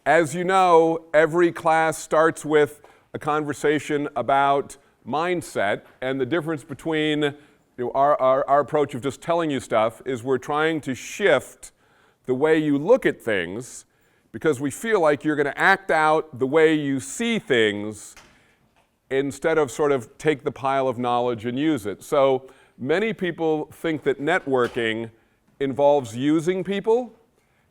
As you know, every class starts with a conversation about mindset, and the difference between our approach of just telling you stuff is we're trying to shift the way you look at things because we feel like you're going to act out the way you see things instead of sort of take the pile of knowledge and use it. So many people think that networking involves using people,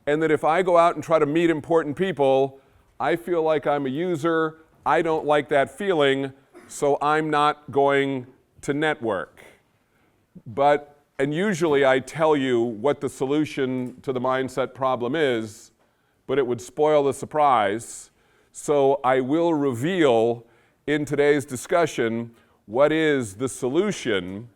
and that if I go out and try to meet important people, I feel like I'm a user, I don't like that feeling, so I'm not going to network. And usually I tell you what the solution to the mindset problem is, but it would spoil the surprise. So I will reveal in today's discussion what is the solution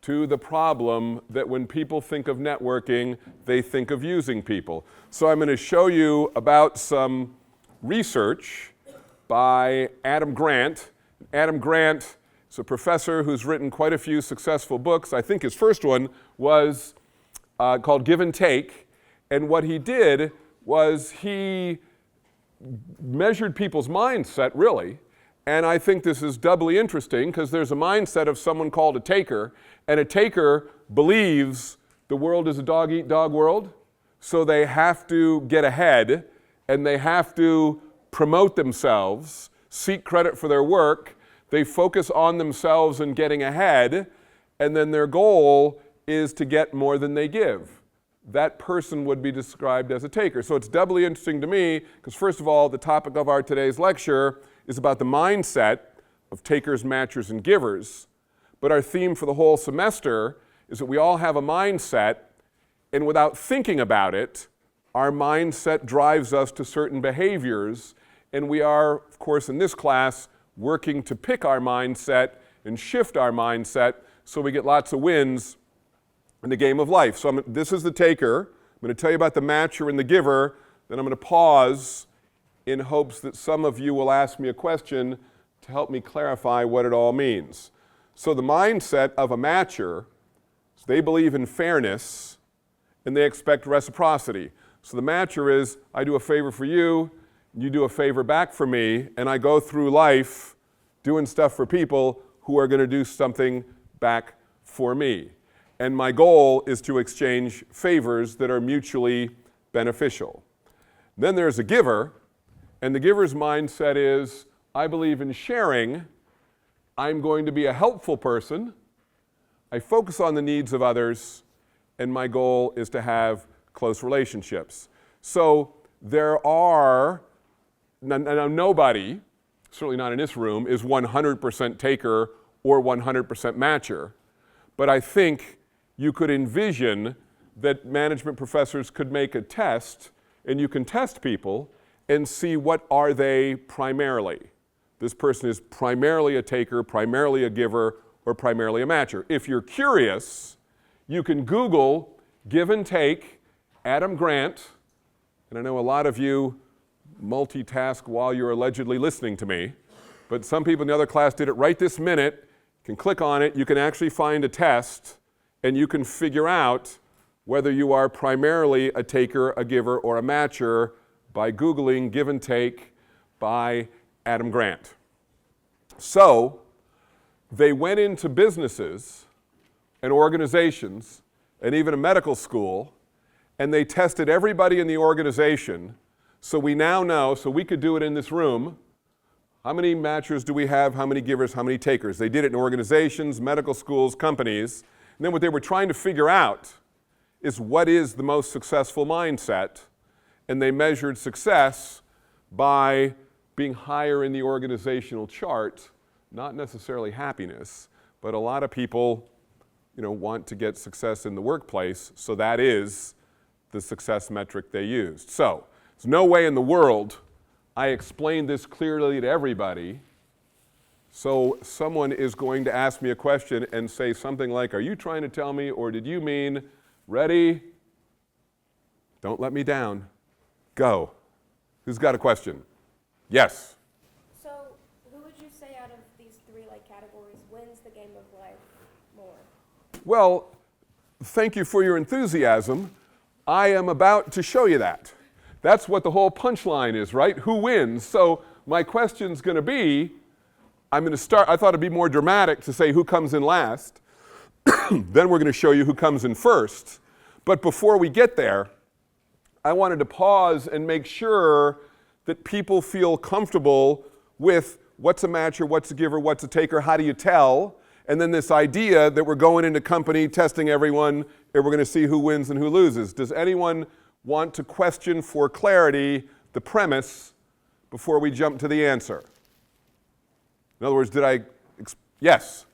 to the problem that when people think of networking, they think of using people. So I'm going to show you about some research by Adam Grant. Adam Grant is a professor who's written quite a few successful books. I think his first one was called Give and Take. And what he did was he measured people's mindset, really. And I think this is doubly interesting because there's a mindset of someone called a taker, and a taker believes the world is a dog-eat-dog world, so they have to get ahead, and they have to promote themselves, seek credit for their work. They focus on themselves and getting ahead, and then their goal is to get more than they give. That person would be described as a taker. So it's doubly interesting to me because, first of all, the topic of our today's lecture is about the mindset of takers, matchers, and givers. But our theme for the whole semester is that we all have a mindset, and without thinking about it, our mindset drives us to certain behaviors. And we are, of course, in this class, working to pick our mindset and shift our mindset so we get lots of wins in the game of life. So this is the taker. I'm going to tell you about the matcher and the giver. Then I'm going to pause in hopes that some of you will ask me a question to help me clarify what it all means. So the mindset of a matcher, they believe in fairness and they expect reciprocity. So the matcher is, I do a favor for you, you do a favor back for me, and I go through life doing stuff for people who are going to do something back for me. And my goal is to exchange favors that are mutually beneficial. Then there's a giver, and the giver's mindset is, I believe in sharing, I'm going to be a helpful person, I focus on the needs of others, and my goal is to have close relationships. So there are, now nobody, certainly not in this room, is 100% taker or 100% matcher, but I think you could envision that management professors could make a test, and you can test people and see what are they primarily. This person is primarily a taker, primarily a giver, or primarily a matcher. If you're curious, you can Google Give and Take, Adam Grant, and I know a lot of you multitask while you're allegedly listening to me, but some people in the other class did it right this minute. You can click on it, you can actually find a test, and you can figure out whether you are primarily a taker, a giver, or a matcher by Googling Give and Take by Adam Grant. So they went into businesses and organizations and even a medical school, and they tested everybody in the organization. So we now know, so we could do it in this room, how many matchers do we have, how many givers, how many takers? They did it in organizations, medical schools, companies. And then what they were trying to figure out is what is the most successful mindset. And they measured success by being higher in the organizational chart, not necessarily happiness, but a lot of people, want to get success in the workplace, so that is the success metric they used. So there's no way in the world I explained this clearly to everybody, so someone is going to ask me a question and say something like, are you trying to tell me, or did you mean, ready? Don't let me down. Go. Who's got a question? Yes. So who would you say out of these three categories wins the game of life more? Well, thank you for your enthusiasm. I am about to show you that. That's what the whole punchline is, right? Who wins? So my question's going to be, I'm going to start, I thought it'd be more dramatic to say who comes in last. Then we're going to show you who comes in first. But before we get there, I wanted to pause and make sure that people feel comfortable with what's a matcher, what's a giver, what's a taker, how do you tell? And then this idea that we're going into company, testing everyone, and we're going to see who wins and who loses. Does anyone want to question for clarity the premise before we jump to the answer? In other words, yes?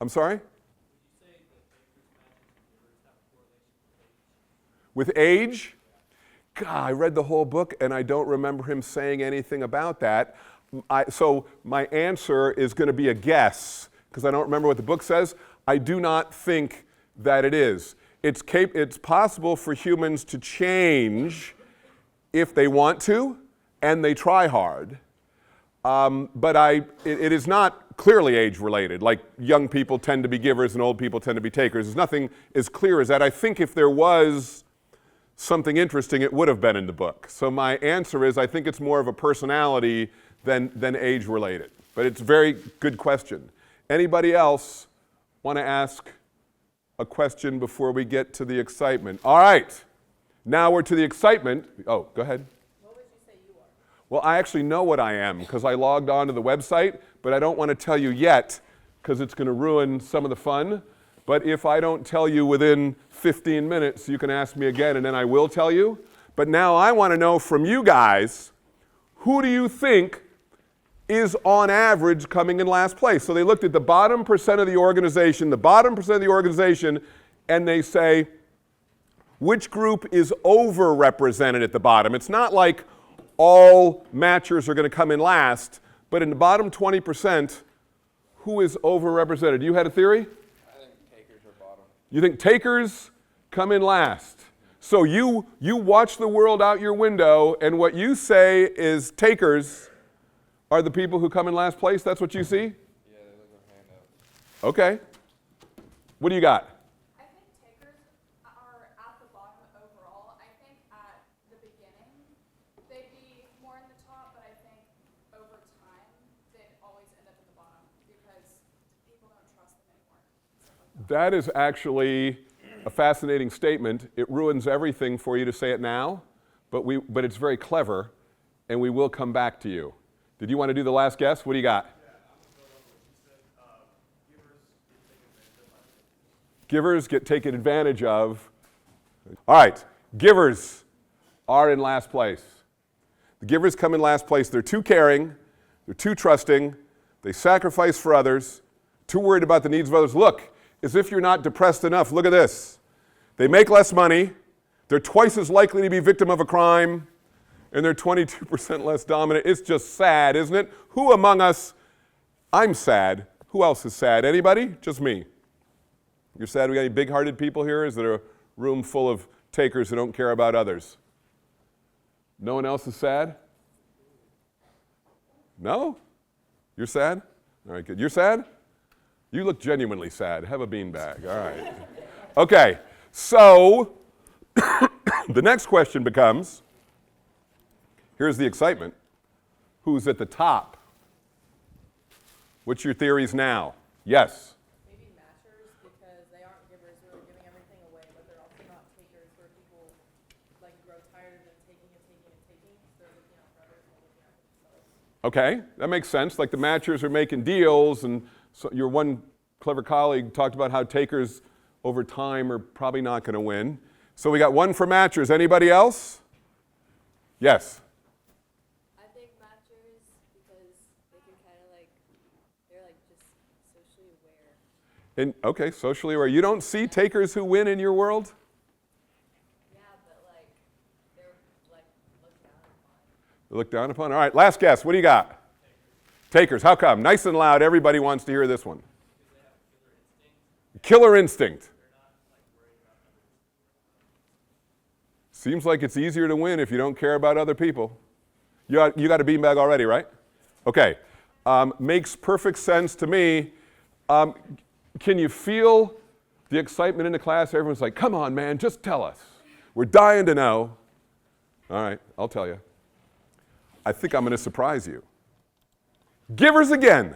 I'm sorry? With age? God, I read the whole book and I don't remember him saying anything about that. So my answer is going to be a guess because I don't remember what the book says. I do not think that it is. It's possible for humans to change if they want to and they try hard. But it is not clearly age related. Like young people tend to be givers and old people tend to be takers. There's nothing as clear as that. I think if there was something interesting, it would have been in the book. So my answer is I think it's more of a personality than age related. But it's a very good question. Anybody else want to ask a question before we get to the excitement? All right. Now we're to the excitement. Oh, go ahead. What would you say you are? Well, I actually know what I am because I logged on to the website, but I don't want to tell you yet because it's going to ruin some of the fun. But if I don't tell you within 15 minutes, you can ask me again and then I will tell you. But now I want to know from you guys, who do you think is on average coming in last place? So they looked at the bottom percent of the organization, and they say, which group is overrepresented at the bottom? It's not like all matchers are going to come in last, but in the bottom 20%, who is overrepresented? You had a theory? I think takers are bottom. You think takers come in last. So you watch the world out your window, and what you say is takers are the people who come in last place? That's what you see? Yeah, they look their hand up. Okay. What do you got? I think takers are at the bottom overall. I think at the beginning they'd be more in the top, but I think over time they'd always end up in the bottom because people don't trust them anymore. That is actually a fascinating statement. It ruins everything for you to say it now, but it's very clever, and we will come back to you. Did you want to do the last guess? What do you got? Givers get taken advantage of. All right, givers are in last place. The givers come in last place. They're too caring, they're too trusting, they sacrifice for others, too worried about the needs of others. Look, as if you're not depressed enough, look at this. They make less money, they're twice as likely to be victim of a crime, and they're 22% less dominant. It's just sad, isn't it? Who among us, I'm sad. Who else is sad? Anybody? Just me. You're sad? We got any big-hearted people here? Is there a room full of takers who don't care about others? No one else is sad? No? You're sad? All right, good. You're sad? You look genuinely sad. Have a beanbag. All right. Okay, so the next question becomes, here's the excitement. Who's at the top? What's your theories now? Yes? Maybe matchers because they aren't givers who are giving everything away, but they're also not takers where people like grow tired of taking and taking and taking. So they're looking out for others and looking out for themselves. Okay, that makes sense. Like the matchers are making deals, and so your one clever colleague talked about how takers over time are probably not going to win. So we got one for matchers. Anybody else? Yes? I think matchers because they can kind of like, they're like just socially aware. Okay, socially aware. You don't see takers who win in your world? Yeah, but like, they're like looked down upon. Looked down upon? All right, last guess. What do you got? Takers. How come? Nice and loud. Everybody wants to hear this one. Killer instinct. Seems like it's easier to win if you don't care about other people. You got a beanbag already, right? Okay. Makes perfect sense to me. Can you feel the excitement in the class? Everyone's like, come on, man, just tell us. We're dying to know. All right, I'll tell you. I think I'm going to surprise you. Givers again.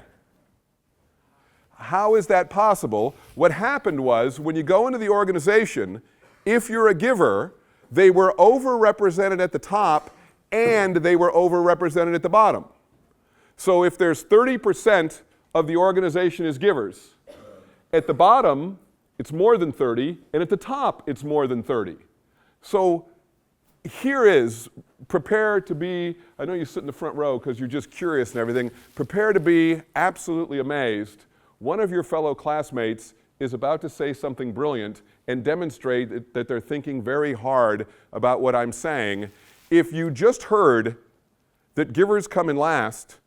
How is that possible? What happened was, when you go into the organization, if you're a giver, they were overrepresented at the top and they were overrepresented at the bottom. So if there's 30% of the organization is givers, at the bottom it's more than 30, and at the top it's more than 30. So here is, prepare to be, I know you sit in the front row because you're just curious and everything, prepare to be absolutely amazed. One of your fellow classmates is about to say something brilliant and demonstrate that they're thinking very hard about what I'm saying. If you just heard that givers come in last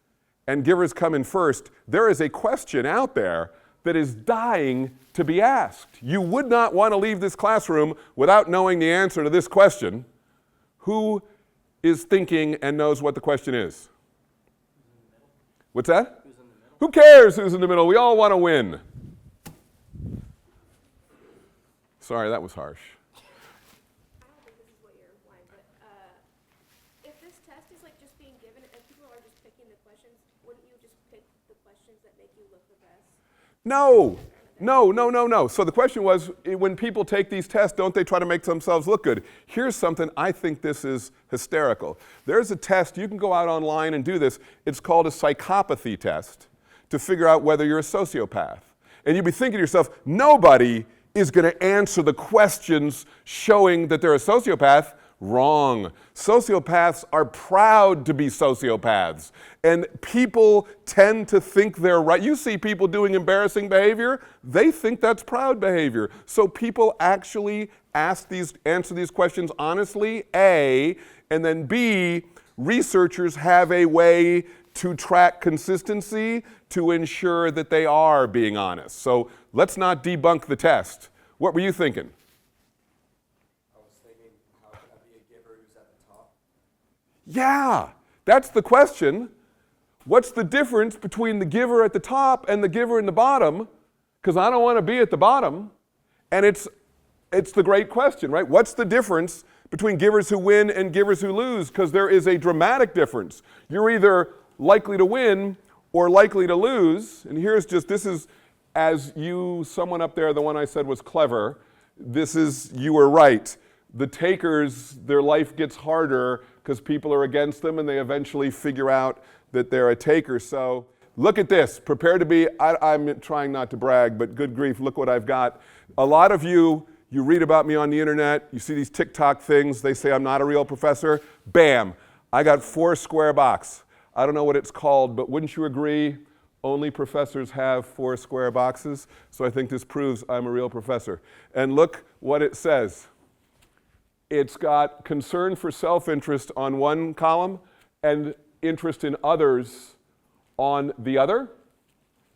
and givers come in first, there is a question out there that is dying to be asked. You would not want to leave this classroom without knowing the answer to this question. Who is thinking and knows what the question is? What's that? Who cares who's in the middle? We all want to win. Sorry, that was harsh. I don't think this is what you're implying, but if this test is like just being given and people are just picking the questions, wouldn't you just pick the questions that make you look the best? No. So the question was, when people take these tests, don't they try to make themselves look good? Here's something, I think this is hysterical. There's a test, you can go out online and do this. It's called a psychopathy test to figure out whether you're a sociopath. And you'd be thinking to yourself, nobody is going to answer the questions showing that they're a sociopath. Wrong. Sociopaths are proud to be sociopaths. And people tend to think they're right. You see people doing embarrassing behavior, they think that's proud behavior. So people actually answer these questions honestly, A, and then B, researchers have a way to track consistency to ensure that they are being honest. So let's not debunk the test. What were you thinking? Yeah, that's the question. What's the difference between the giver at the top and the giver in the bottom? Because I don't want to be at the bottom. And it's the great question, right? What's the difference between givers who win and givers who lose? Because there is a dramatic difference. You're either likely to win or likely to lose. And here's just, this is, as you, someone up there, the one I said was clever, this is, you were right. The takers, their life gets harder because people are against them and they eventually figure out that they're a taker. So look at this. Prepare to be, I'm trying not to brag, but good grief, look what I've got. A lot of you read about me on the internet, you see these TikTok things, they say I'm not a real professor. Bam, I got 4 square box. I don't know what it's called, but wouldn't you agree only professors have 4 square boxes? So I think this proves I'm a real professor. And look what it says. It's got concern for self-interest on one column and interest in others on the other.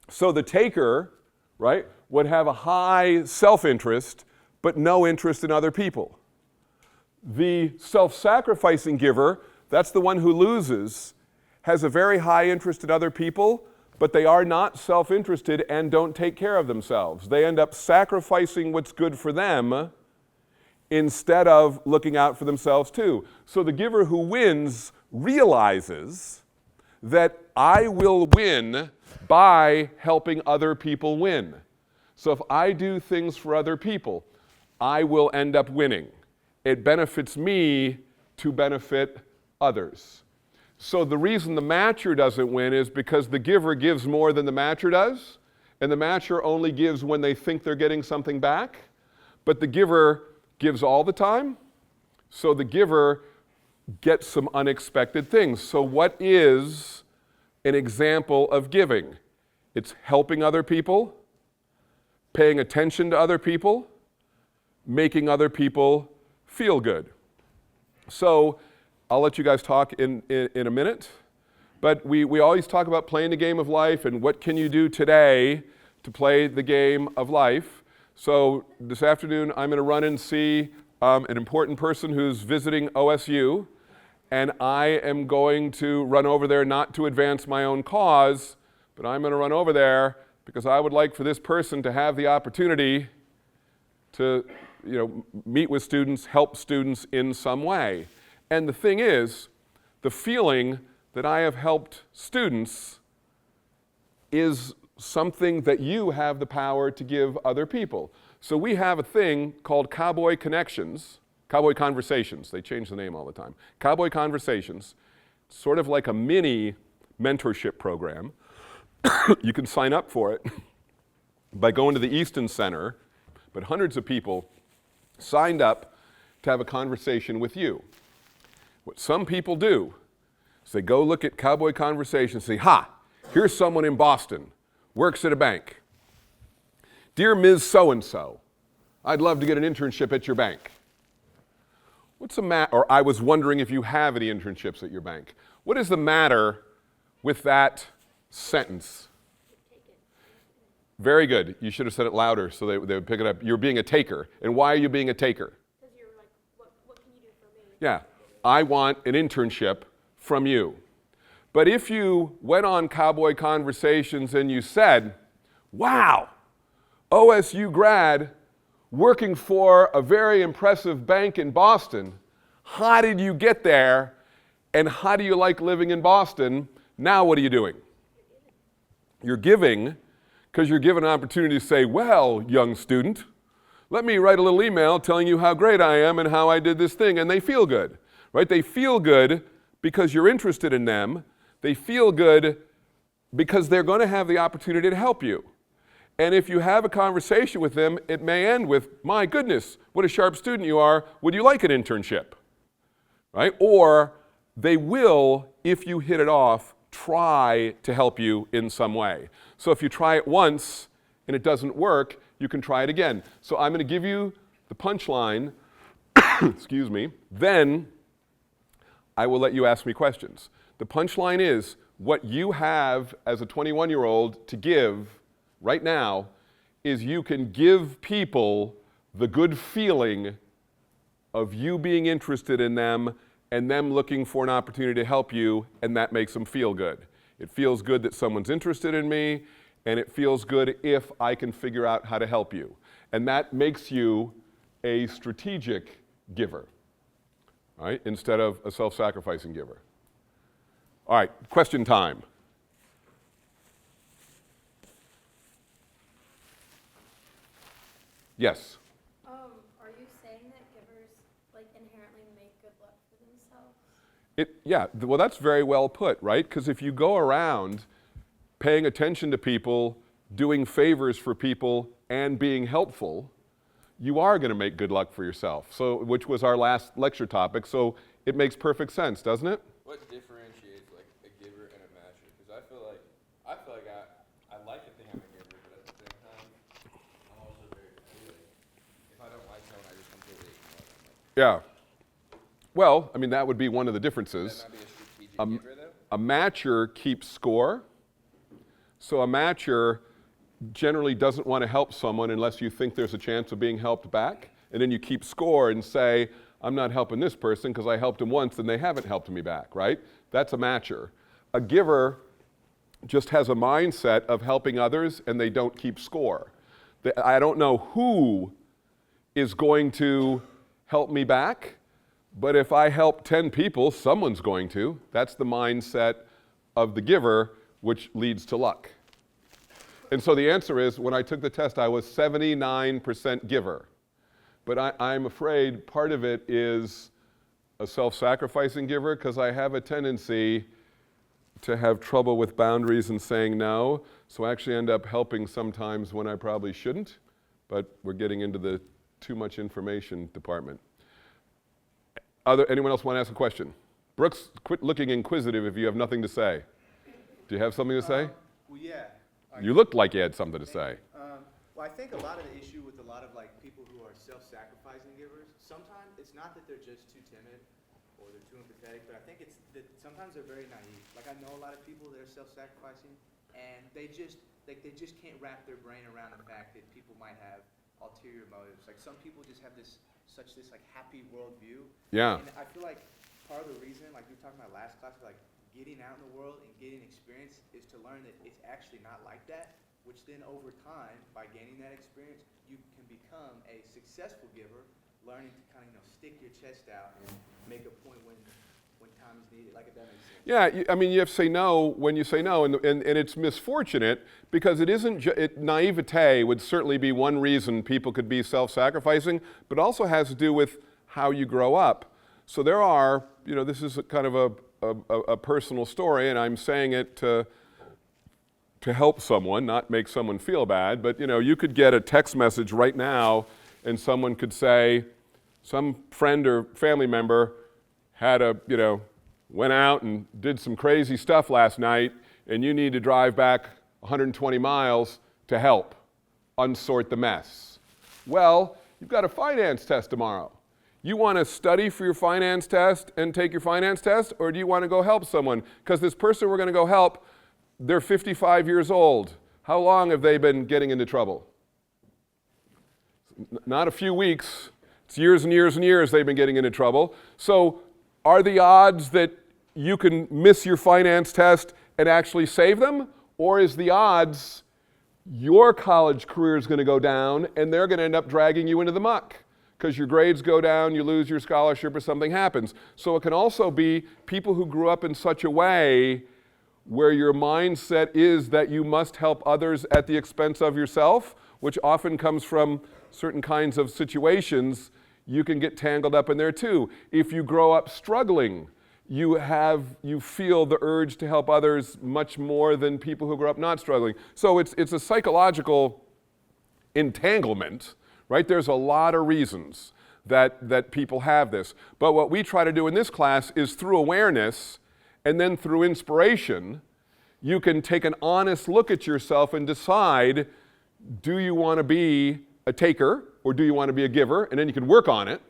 So the taker, right, would have a high self-interest but no interest in other people. The self-sacrificing giver, that's the one who loses, has a very high interest in other people, but they are not self-interested and don't take care of themselves. They end up sacrificing what's good for them instead of looking out for themselves too. So the giver who wins realizes that I will win by helping other people win. So if I do things for other people, I will end up winning. It benefits me to benefit others. So the reason the matcher doesn't win is because the giver gives more than the matcher does, and the matcher only gives when they think they're getting something back, but the giver gives all the time, so the giver gets some unexpected things. So what is an example of giving? It's helping other people, paying attention to other people, making other people feel good. So I'll let you guys talk in a minute, but we always talk about playing the game of life and what can you do today to play the game of life. So this afternoon, I'm going to run and see an important person who's visiting OSU, and I am going to run over there not to advance my own cause, but I'm going to run over there because I would like for this person to have the opportunity to meet with students, help students in some way. And the thing is, the feeling that I have helped students is something that you have the power to give other people. So we have a thing called Cowboy Connections, Cowboy Conversations. They change the name all the time. Cowboy Conversations, sort of like a mini mentorship program. You can sign up for it by going to the Easton Center, but hundreds of people signed up to have a conversation with you. What some people do is they go look at Cowboy Conversations and say, ha, here's someone in Boston, works at a bank. Dear Ms. So-and-so, I'd love to get an internship at your bank. What's the matter? Or I was wondering if you have any internships at your bank. What is the matter with that sentence? Very good. You should have said it louder so they would pick it up. You're being a taker. And why are you being a taker? Because you're like, what can you do for me? Yeah. I want an internship from you. But if you went on Cowboy Conversations and you said, wow, OSU grad working for a very impressive bank in Boston, how did you get there? And how do you like living in Boston? Now what are you doing? You're giving because you're given an opportunity to say, well, young student, let me write a little email telling you how great I am and how I did this thing. And they feel good, right? They feel good because you're interested in them. They feel good because they're going to have the opportunity to help you. And if you have a conversation with them, it may end with, my goodness, what a sharp student you are. Would you like an internship? Right? Or they will, if you hit it off, try to help you in some way. So if you try it once and it doesn't work, you can try it again. So I'm going to give you the punchline, excuse me, then I will let you ask me questions. The punchline is what you have as a 21-year-old to give right now is you can give people the good feeling of you being interested in them and them looking for an opportunity to help you, and that makes them feel good. It feels good that someone's interested in me, and it feels good if I can figure out how to help you. And that makes you a strategic giver, right? Instead of a self-sacrificing giver. All right, question time. Yes? Are you saying that givers like inherently make good luck for themselves? Well, that's very well put, right? Because if you go around paying attention to people, doing favors for people, and being helpful, you are going to make good luck for yourself. So, which was our last lecture topic. So it makes perfect sense, doesn't it? What differentiates like a giver and a matcher? Because I feel like I like to think I'm a giver, but at the same time, I'm also very petty. Like, if I don't like someone, I just completely ignore them. Like, Yeah. Well, I mean, that would be one of the differences. would that not be a strategic giver though? A matcher keeps score. So a matcher generally doesn't want to help someone unless you think there's a chance of being helped back. And then you keep score and say, I'm not helping this person because I helped them once and they haven't helped me back, right? That's a matcher. A giver just has a mindset of helping others and they don't keep score. I don't know who is going to help me back, but if I help 10 people, someone's going to. That's the mindset of the giver, which leads to luck. And so the answer is, when I took the test, I was 79% giver. But I'm afraid part of it is a self-sacrificing giver because I have a tendency to have trouble with boundaries and saying no. So I actually end up helping sometimes when I probably shouldn't. But we're getting into the too much information department. Anyone else want to ask a question? Brooks, quit looking inquisitive if you have nothing to say. Do you have something to say? Well, yeah. You looked like you had something to say. Well, I think a lot of the issue with a lot of like people who are self-sacrificing givers, sometimes it's not that they're just too timid or they're too empathetic, but I think it's that sometimes they're very naive. Like I know a lot of people that are self-sacrificing, and they just can't wrap their brain around the fact that people might have ulterior motives. Like some people just have this like happy worldview. Yeah. And I feel like part of the reason, like we were talking about last class, like getting out in the world and getting experience is to learn that it's actually not like that. which then over time, by gaining that experience, you can become a successful giver, learning to kind of, stick your chest out and make a point when time is needed, like if that makes sense. Yeah, I mean, you have to say no when you say no, and it's misfortunate because it isn't, naivete would certainly be one reason people could be self-sacrificing, but also has to do with how you grow up. So there are, this is kind of a personal story, and I'm saying it to help someone, not make someone feel bad, but you could get a text message right now and someone could say, some friend or family member had went out and did some crazy stuff last night, and you need to drive back 120 miles to help unsort the mess. Well, you've got a finance test tomorrow. You want to study for your finance test and take your finance test, or do you want to go help someone? Because this person we're going to go help, they're 55 years old. How long have they been getting into trouble? Not a few weeks. It's years and years and years they've been getting into trouble. So are the odds that you can miss your finance test and actually save them? Or is the odds your college career is going to go down and they're going to end up dragging you into the muck? Because your grades go down, you lose your scholarship, or something happens. So it can also be people who grew up in such a way where your mindset is that you must help others at the expense of yourself, which often comes from certain kinds of situations. You can get tangled up in there too. If you grow up struggling, you feel the urge to help others much more than people who grow up not struggling. So it's a psychological entanglement, right? There's a lot of reasons that people have this. But what we try to do in this class is through awareness and then through inspiration, you can take an honest look at yourself and decide, do you want to be a taker or do you want to be a giver? And then you can work on it.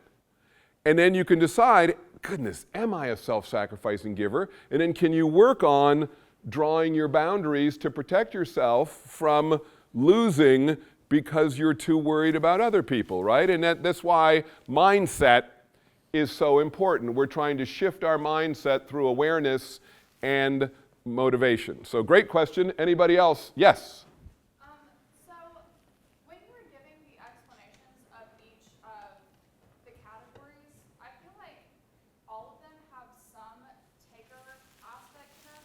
And then you can decide, goodness, am I a self-sacrificing giver? And then can you work on drawing your boundaries to protect yourself from losing because you're too worried about other people, right? And that's why mindset is so important. We're trying to shift our mindset through awareness and motivation. So great question. Anybody else? Yes? So when you were giving the explanations of each of the categories, I feel like all of them have some taker aspect to them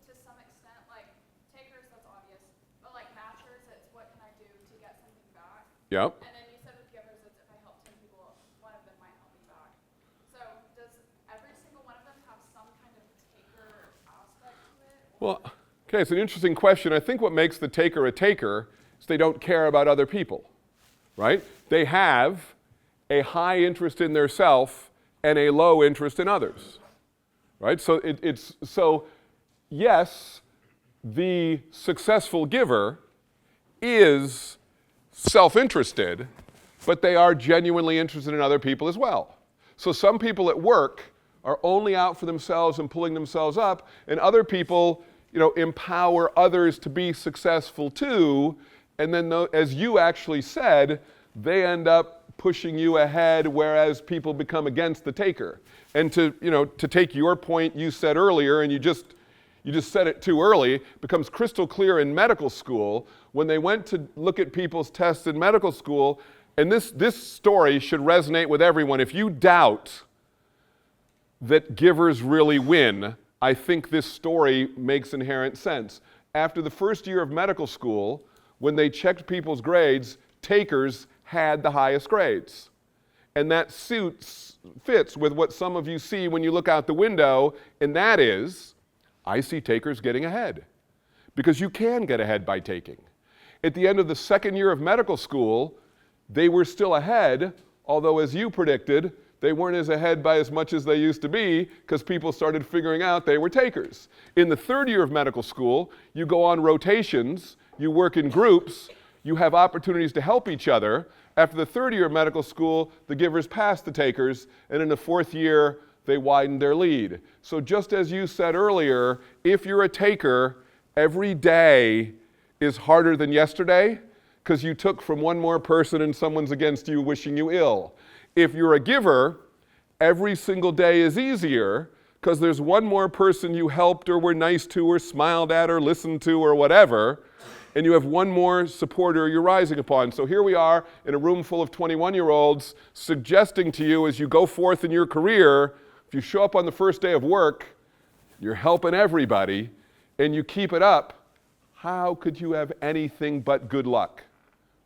to some extent. Like takers, that's obvious, but like matchers, it's what can I do to get something back? Yep. And then you said with givers, it's if I help 10 people, one of them might help me back. So does every single one of them have some kind of taker aspect to it? Well, okay, it's an interesting question. I think what makes the taker a taker is they don't care about other people, right? They have a high interest in their self and a low interest in others, right? So yes, the successful giver is self-interested, but they are genuinely interested in other people as well. So some people at work are only out for themselves and pulling themselves up, and other people, empower others to be successful too, and then as you actually said, they end up pushing you ahead, whereas people become against the taker. And to take your point you said earlier, and you just said it too early, becomes crystal clear in medical school. When they went to look at people's tests in medical school, and this story should resonate with everyone. If you doubt that givers really win, I think this story makes inherent sense. After the first year of medical school, when they checked people's grades, takers had the highest grades. And that fits with what some of you see when you look out the window, and that is, I see takers getting ahead. Because you can get ahead by taking. At the end of the second year of medical school, they were still ahead, although as you predicted, they weren't as ahead by as much as they used to be because people started figuring out they were takers. In the third year of medical school, you go on rotations, you work in groups, you have opportunities to help each other. After the third year of medical school, the givers passed the takers, and in the fourth year, they widened their lead. So just as you said earlier, if you're a taker, every day is harder than yesterday because you took from one more person and someone's against you wishing you ill. If you're a giver, every single day is easier because there's one more person you helped or were nice to or smiled at or listened to or whatever, and you have one more supporter you're rising upon. So here we are in a room full of 21-year-olds suggesting to you as you go forth in your career, if you show up on the first day of work, you're helping everybody, and you keep it up, how could you have anything but good luck,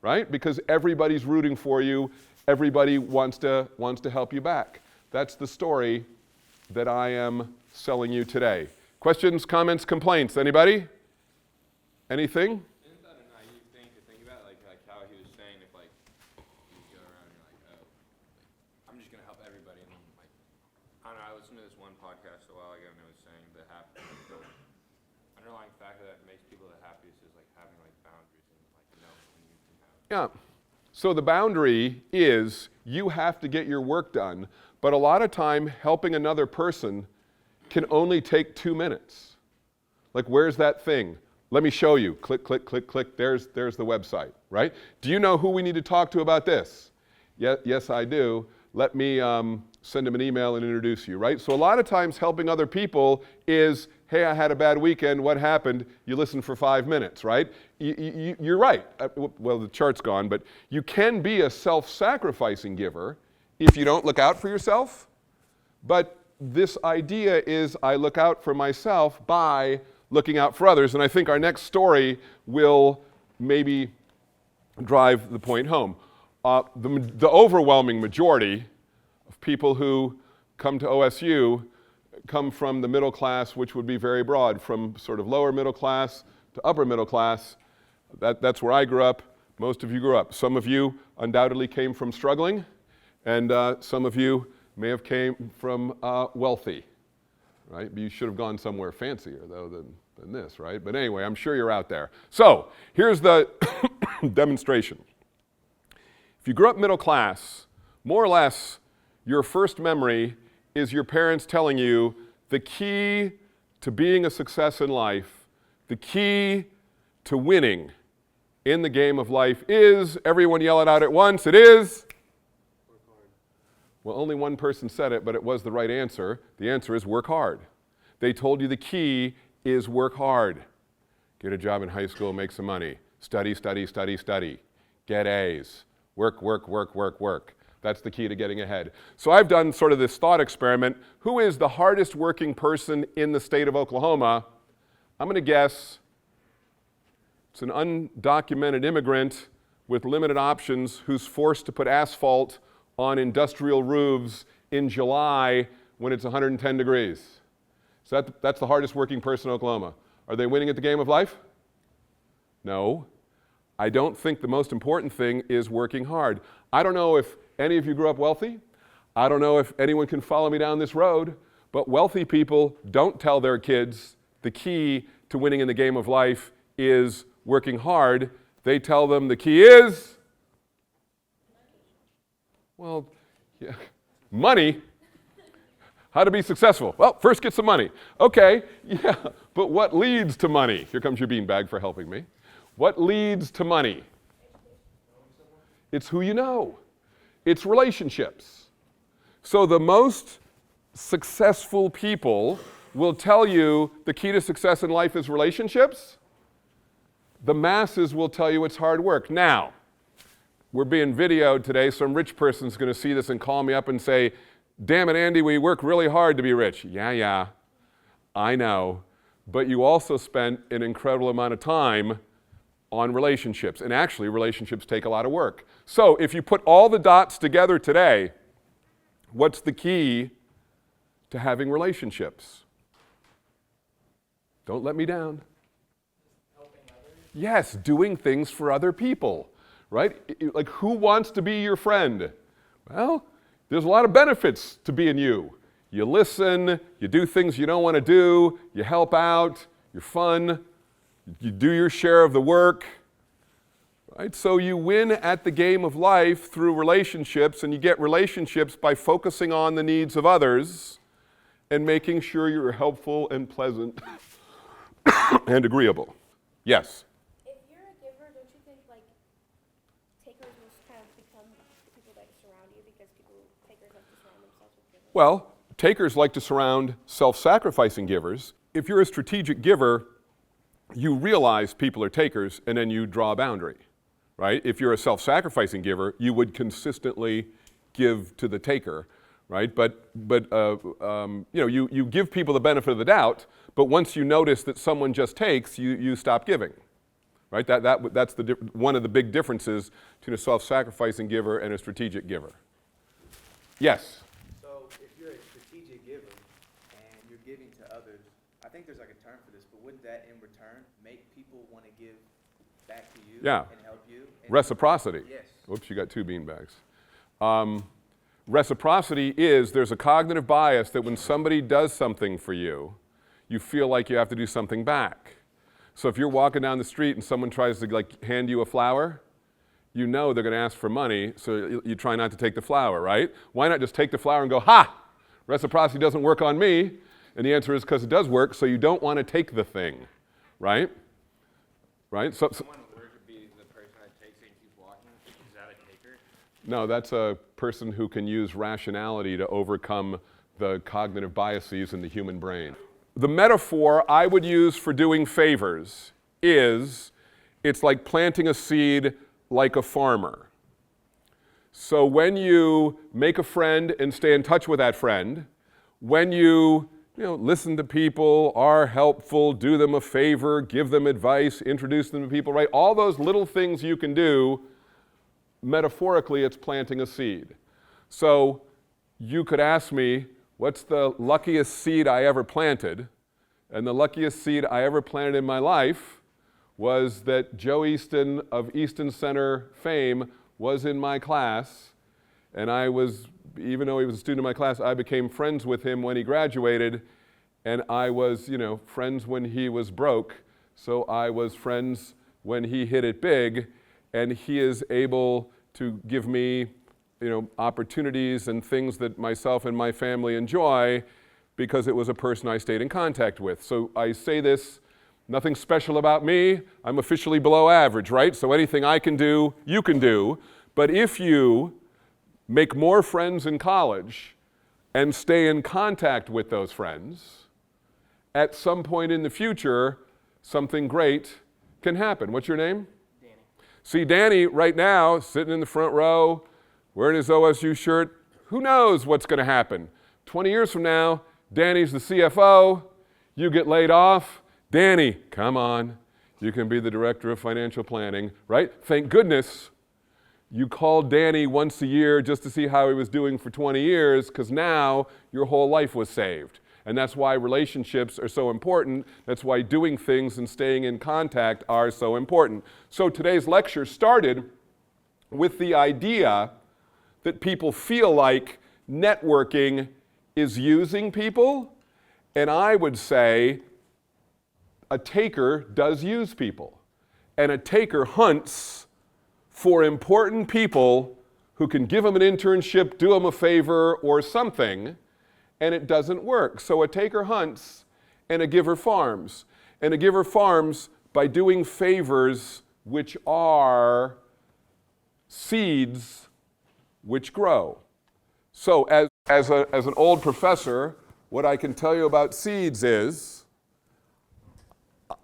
right? Because everybody's rooting for you, everybody wants to help you back. That's the story that I am selling you today. Questions, comments, complaints? Anybody? Anything? Isn't that a naive thing to think about? Like how he was saying, if like you go around and you're like, oh, I'm just gonna help everybody, and then like, I don't know. I listened to this one podcast a while ago, and it was saying the underlying factor that makes people the happiest is like having like boundaries and like knowing when you can have. Yeah. So the boundary is you have to get your work done, but a lot of time helping another person can only take 2 minutes. Like, where's that thing? Let me show you. Click, click, click, click. There's the website, right? Do you know who we need to talk to about this? Yes, I do. Let me send him an email and introduce you, right? So a lot of times helping other people is, hey, I had a bad weekend. What happened? You listen for 5 minutes, right? You're right. Well, the chart's gone, but you can be a self-sacrificing giver if you don't look out for yourself. But this idea is I look out for myself by looking out for others. And I think our next story will maybe drive the point home. The overwhelming majority of people who come to OSU come from the middle class, which would be very broad, from sort of lower middle class to upper middle class. That's where I grew up. Most of you grew up. Some of you undoubtedly came from struggling, and some of you may have came from wealthy, right? But you should have gone somewhere fancier, though, than this, right? But anyway, I'm sure you're out there. So here's the demonstration. If you grew up middle class, more or less, your first memory is your parents telling you the key to being a success in life, the key to winning in the game of life is, everyone yell it out at once, it is? Work hard. Well, only one person said it, but it was the right answer. The answer is work hard. They told you the key is work hard. Get a job in high school, make some money. Study, study, study, study. Get A's. Work, work, work, work, work. That's the key to getting ahead. So I've done sort of this thought experiment. Who is the hardest working person in the state of Oklahoma? I'm going to guess it's an undocumented immigrant with limited options who's forced to put asphalt on industrial roofs in July when it's 110 degrees. So that's the hardest working person in Oklahoma. Are they winning at the game of life? No. I don't think the most important thing is working hard. I don't know if any of you grew up wealthy. I don't know if anyone can follow me down this road, but wealthy people don't tell their kids the key to winning in the game of life is working hard. They tell them the key is, well, yeah, money. How to be successful? Well, first get some money. Okay, yeah, but what leads to money? Here comes your beanbag for helping me. What leads to money? It's who you know. It's relationships. So the most successful people will tell you the key to success in life is relationships. The masses will tell you it's hard work. Now, we're being videoed today. Some rich person's going to see this and call me up and say, damn it, Andy, we work really hard to be rich. Yeah, I know. But you also spent an incredible amount of time on relationships. And actually, relationships take a lot of work. So if you put all the dots together today, what's the key to having relationships? Don't let me down. Helping others. Yes, doing things for other people, right? Like, who wants to be your friend? Well, there's a lot of benefits to being you. You listen, you do things you don't want to do, you help out, you're fun, you do your share of the work, right? So you win at the game of life through relationships, and you get relationships by focusing on the needs of others and making sure you're helpful and pleasant and agreeable. Yes? If you're a giver, don't you think, like, takers will kind of become the people that surround you because takers like to surround themselves with givers? Well, takers like to surround self-sacrificing givers. If you're a strategic giver, you realize people are takers, and then you draw a boundary, right? If you're a self-sacrificing giver, you would consistently give to the taker, right? But you know, you give people the benefit of the doubt, but once you notice that someone just takes, you stop giving, right? That's one of the big differences between a self-sacrificing giver and a strategic giver. Yes? So if you're a strategic giver and you're giving to others, I think there's like a term for this, but wouldn't that in return make people want to give back to you Yeah. and help you? And Reciprocity. Yes. Whoops, you got 2 beanbags. Reciprocity is there's a cognitive bias that when somebody does something for you, you feel like you have to do something back. So if you're walking down the street and someone tries to like hand you a flower, you know they're going to ask for money, so you try not to take the flower, right? Why not just take the flower and go, ha, reciprocity doesn't work on me? And the answer is because it does work, so you don't want to take the thing, right? Right? So, Someone were to be the person that takes it and keeps walking, is that a taker? no, that's a person who can use rationality to overcome the cognitive biases in the human brain. The metaphor I would use for doing favors is it's like planting a seed like a farmer. So when you make a friend and stay in touch with that friend, when you listen to people, are helpful, do them a favor, give them advice, introduce them to people, right? All those little things you can do, metaphorically, it's planting a seed. So you could ask me, what's the luckiest seed I ever planted? And the luckiest seed I ever planted in my life was that Joe Easton of Easton Center fame was in my class, and I was, even though he was a student in my class, I became friends with him when he graduated, and I was, friends when he was broke, so I was friends when he hit it big, and he is able to give me, opportunities and things that myself and my family enjoy because it was a person I stayed in contact with. So I say this, nothing special about me, I'm officially below average, right? So anything I can do, you can do, but if you make more friends in college and stay in contact with those friends, at some point in the future, something great can happen. What's your name? Danny. See Danny right now, sitting in the front row, wearing his OSU shirt. Who knows what's going to happen? 20 years from now, Danny's the CFO, you get laid off. Danny, come on, you can be the director of financial planning, right? Thank goodness you called Danny once a year just to see how he was doing for 20 years, because now your whole life was saved. And that's why relationships are so important. That's why doing things and staying in contact are so important. So today's lecture started with the idea that people feel like networking is using people, and I would say a taker does use people. And a taker hunts for important people who can give them an internship, do them a favor, or something, and it doesn't work. So a taker hunts, and a giver farms. And a giver farms by doing favors which are seeds which grow. So as an old professor, what I can tell you about seeds is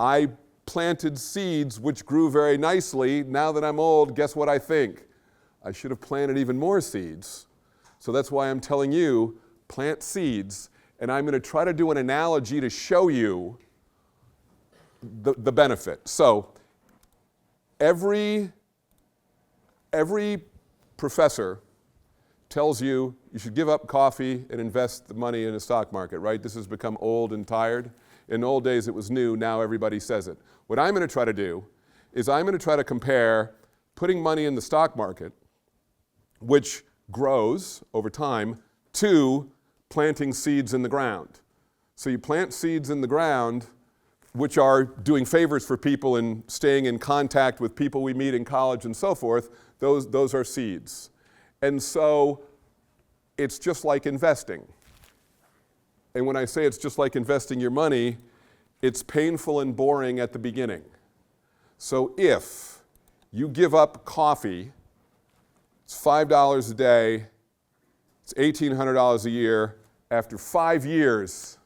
I planted seeds which grew very nicely. Now that I'm old, guess what I think? I should have planted even more seeds. So that's why I'm telling you, plant seeds, and I'm going to try to do an analogy to show you the benefit. So every professor tells you you should give up coffee and invest the money in the stock market, right? This has become old and tired. In the old days it was new, now everybody says it. What I'm going to try to do is I'm going to try to compare putting money in the stock market, which grows over time, to planting seeds in the ground. So you plant seeds in the ground, which are doing favors for people and staying in contact with people we meet in college and so forth. Those are seeds. And so it's just like investing. And when I say it's just like investing your money, it's painful and boring at the beginning. So if you give up coffee, it's $5 a day, it's $1,800 a year. After 5 years,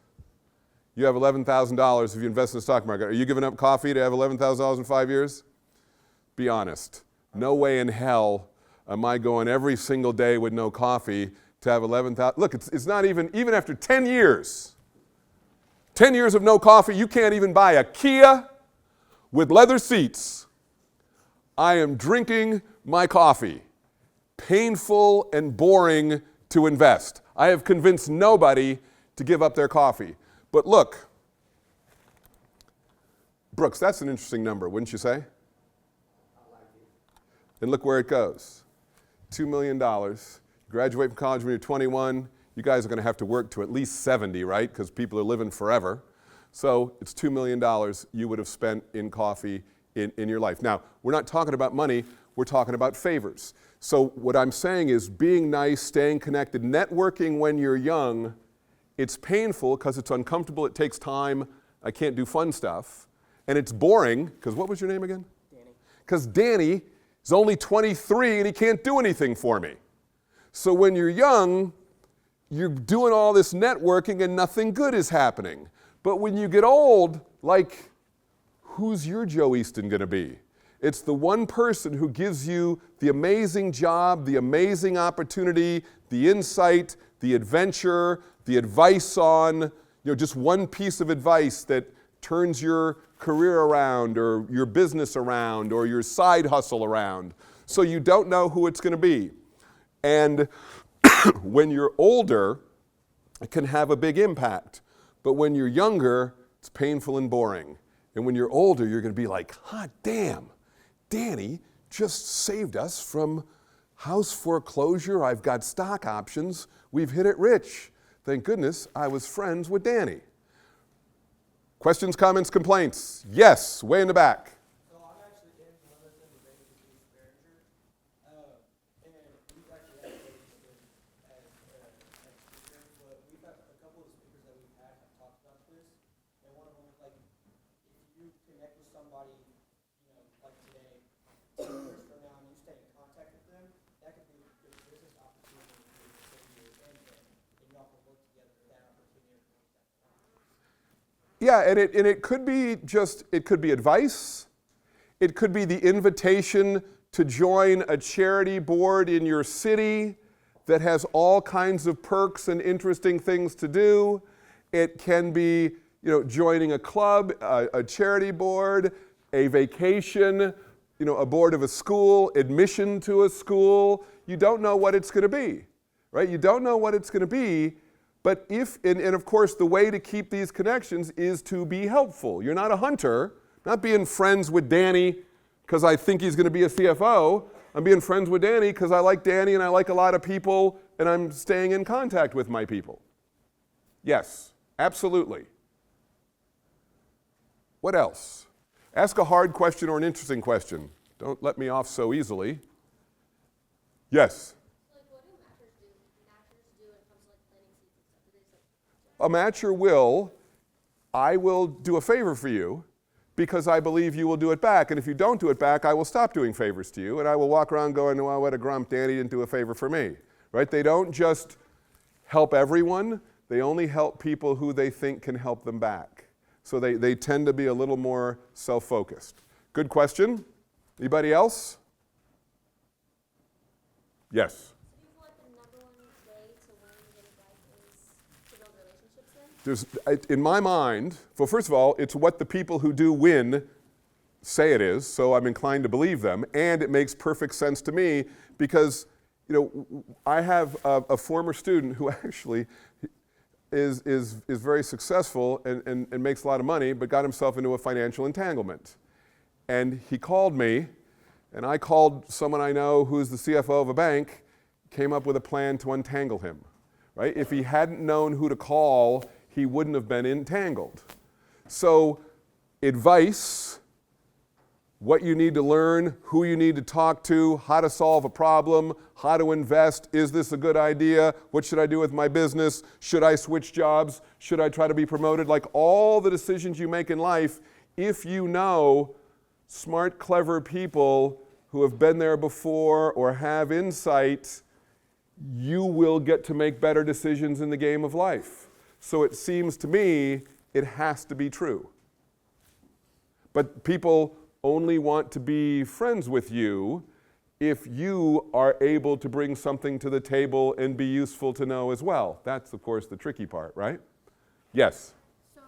You have $11,000 if you invest in the stock market. Are you giving up coffee to have $11,000 in 5 years? Be honest. No way in hell am I going every single day with no coffee to have 11,000. Look, it's not even after 10 years. 10 years of no coffee, you can't even buy a Kia with leather seats. I am drinking my coffee. Painful and boring to invest. I have convinced nobody to give up their coffee. But look, Brooks, that's an interesting number, wouldn't you say? And look where it goes. $2 million. Graduate from college when you're 21. You guys are going to have to work to at least 70, right? Because people are living forever. So it's $2 million you would have spent in coffee in your life. Now, we're not talking about money. We're talking about favors. So what I'm saying is being nice, staying connected, networking when you're young, it's painful because it's uncomfortable. It takes time. I can't do fun stuff. And it's boring because what was your name again? Danny. Because Danny is only 23 and he can't do anything for me. So when you're young, you're doing all this networking and nothing good is happening. But when you get old, like, who's your Joe Easton going to be? It's the one person who gives you the amazing job, the amazing opportunity, the insight, the adventure, the advice on, just one piece of advice that turns your career around or your business around or your side hustle around. So you don't know who it's going to be. And when you're older, it can have a big impact. But when you're younger, it's painful and boring. And when you're older, you're going to be like, hot damn, Danny just saved us from house foreclosure. I've got stock options. We've hit it rich. Thank goodness I was friends with Danny. Questions, comments, complaints? Yes, way in the back. So I'm actually in Jonathan, the Vegas Chief manager, and we've actually had Vegas as speaker, but we've had a couple of speakers that we've had have talked about this, and one of them was like, if you connect with somebody, like today, 2 years from now, and you stay in contact with them, that could be a good business opportunity for you and y'all can work together for that opportunity. Yeah, and it could be it could be advice. It could be the invitation to join a charity board in your city that has all kinds of perks and interesting things to do. It can be, joining a club, a charity board, a vacation, a board of a school, admission to a school. You don't know what it's going to be, right? You don't know what it's going to be. But and of course, the way to keep these connections is to be helpful. You're not a hunter, not being friends with Danny because I think he's going to be a CFO. I'm being friends with Danny because I like Danny and I like a lot of people and I'm staying in contact with my people. Yes, absolutely. What else? Ask a hard question or an interesting question. Don't let me off so easily. Yes? A matcher I will do a favor for you because I believe you will do it back. And if you don't do it back, I will stop doing favors to you and I will walk around going, well, what a grump, Danny didn't do a favor for me, right? They don't just help everyone, they only help people who they think can help them back. So they tend to be a little more self-focused. Good question. Anybody else? Yes? In my mind, well, first of all, it's what the people who do win say it is, so I'm inclined to believe them, and it makes perfect sense to me because, I have a former student who actually is very successful and makes a lot of money, but got himself into a financial entanglement. And he called me, and I called someone I know who's the CFO of a bank, came up with a plan to untangle him, right? If he hadn't known who to call, he wouldn't have been entangled. So advice, what you need to learn, who you need to talk to, how to solve a problem, how to invest, is this a good idea, what should I do with my business, should I switch jobs, should I try to be promoted, like all the decisions you make in life, if you know smart, clever people who have been there before or have insight, you will get to make better decisions in the game of life. So it seems to me it has to be true. But people only want to be friends with you if you are able to bring something to the table and be useful to know as well. That's, of course, the tricky part, right? Yes? So,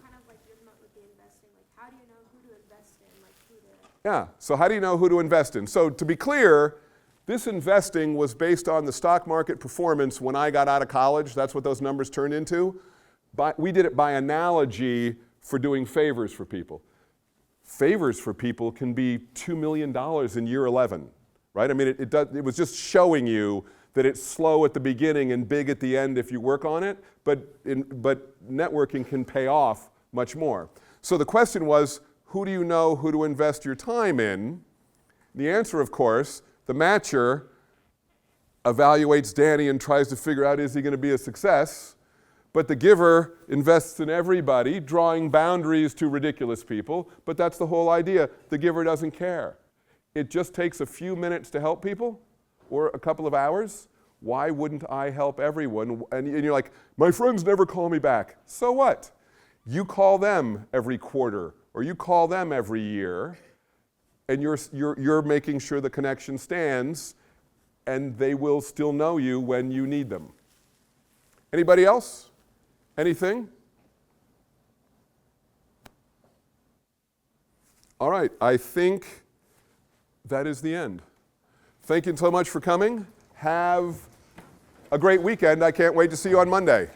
kind of like you're talking about with the investing, like how do you know who to invest in, like who to... Yeah, so how do you know who to invest in? So to be clear, this investing was based on the stock market performance when I got out of college. That's what those numbers turned into. But we did it by analogy for doing favors for people. Favors for people can be $2 million in year 11, right? I mean, it was just showing you that it's slow at the beginning and big at the end if you work on it, but networking can pay off much more. So the question was, who do you know who to invest your time in? The answer, of course, the matcher evaluates Danny and tries to figure out, is he going to be a success? But the giver invests in everybody, drawing boundaries to ridiculous people. But that's the whole idea. The giver doesn't care. It just takes a few minutes to help people, or a couple of hours. Why wouldn't I help everyone? And you're like, my friends never call me back. So what? You call them every quarter, or you call them every year, and you're making sure the connection stands, and they will still know you when you need them. Anybody else? Anything? All right, I think that is the end. Thank you so much for coming. Have a great weekend. I can't wait to see you on Monday.